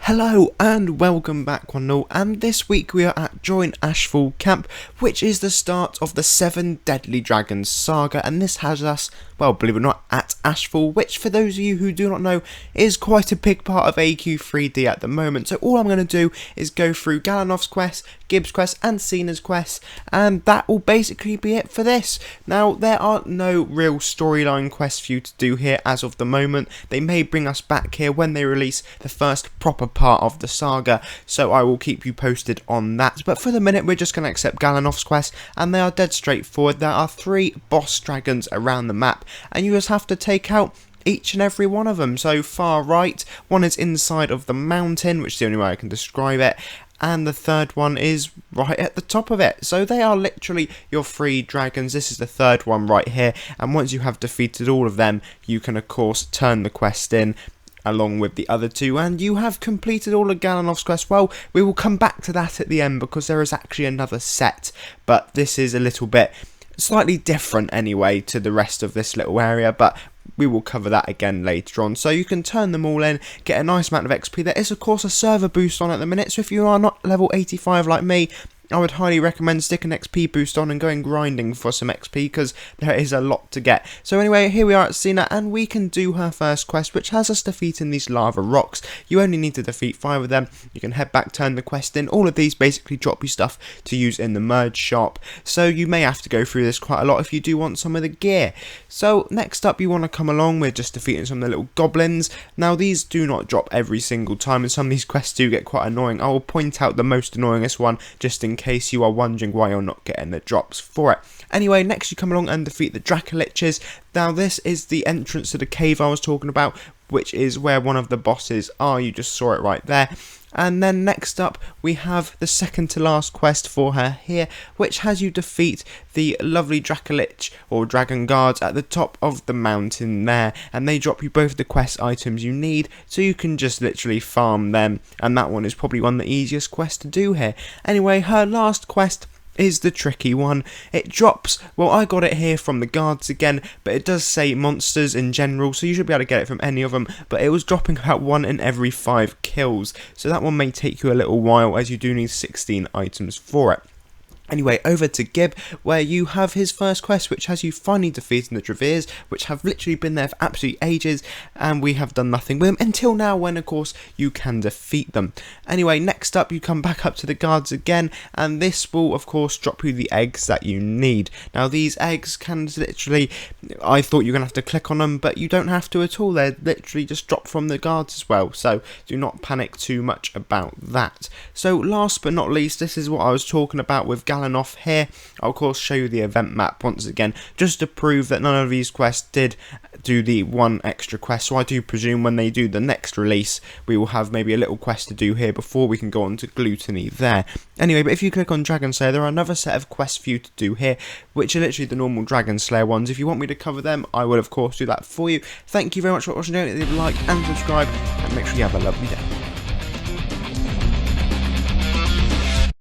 Hello and welcome back one and all, and this week we are at Join AshfallCamp, which is the start of the 7 Deadly Dragons saga, and this has us, well, believe it or not, at Ashfall, which for those of you who do not know is quite a big part of AQ3D at the moment. So all I'm going to do is go through Galanoth's quest, Gibb's quest and Senna's quest, and that will basically be it for this. Now there are no real storyline quests for you to do here as of the moment. They may bring us back here when they release the first proper part of the saga, so I will keep you posted on that. But for the minute we're just going to accept Galanoth's quest, and they are dead straightforward. There are 3 boss dragons around the map, and you just have to take out each and every one of them. So far right, one is inside of the mountain, which is the only way I can describe it, and the third one is right at the top of it. So they are literally your 3 dragons. This is the third one right here, and once you have defeated all of them, you can of course turn the quest in along with the other 2, and you have completed all of Galanoth's quest. Well, we will come back to that at the end because there is actually another set, but this is a little bit slightly different anyway to the rest of this little area, but we will cover that again later on. So you can turn them all in, get a nice amount of XP. There is of course a server boost on at the minute, so if you are not level 85 like me, I would highly recommend sticking an XP boost on and going grinding for some XP, because there is a lot to get. So anyway, here we are at Senna, and we can do her first quest, which has us defeating these lava rocks. You only need to defeat 5 of them. You can head back, turn the quest in. All of these basically drop you stuff to use in the merge shop, so you may have to go through this quite a lot if you do want some of the gear. So next up, you want to come along. We're just defeating some of the little goblins. Now these do not drop every single time, and some of these quests do get quite annoying. I will point out the most annoyingest one just in case you are wondering why you're not getting the drops for it. Anyway, next you come along and defeat the Dracoliches. Now this is the entrance to the cave I was talking about, which is where one of the bosses are. You just saw it right there. And then next up we have the second to last quest for her here, which has you defeat the lovely Dracolich or Dragon Guards at the top of the mountain there, and they drop you both the quest items you need, so you can just literally farm them, and that one is probably one of the easiest quests to do here. Anyway, her last quest is the tricky one. It drops, well, I got it here from the guards again, but it does say monsters in general, so you should be able to get it from any of them, but it was dropping about 1 in every 5 kills, so that one may take you a little while, as you do need 16 items for it. Anyway, over to Gibb, where you have his first quest, which has you finally defeating the Dravirs, which have literally been there for absolute ages, and we have done nothing with them until now, when of course you can defeat them. Anyway, next up you come back up to the guards again, and this will of course drop you the eggs that you need. Now these eggs can literally, I thought you were going to have to click on them, but you don't have to at all. They're literally just dropped from the guards as well, so do not panic too much about that. So last but not least, this is what I was talking about with Galanoth here. I'll of course show you the event map once again, just to prove that none of these quests did do the 1 extra quest. So I do presume when they do the next release, we will have maybe a little quest to do here before we can go on to Gluttony there. Anyway, but if you click on Dragon Slayer, there are another set of quests for you to do here, which are literally the normal Dragon Slayer ones. If you want me to cover them, I will of course do that for you. Thank you very much for watching. Don't forget to like and subscribe, and make sure you have a lovely day.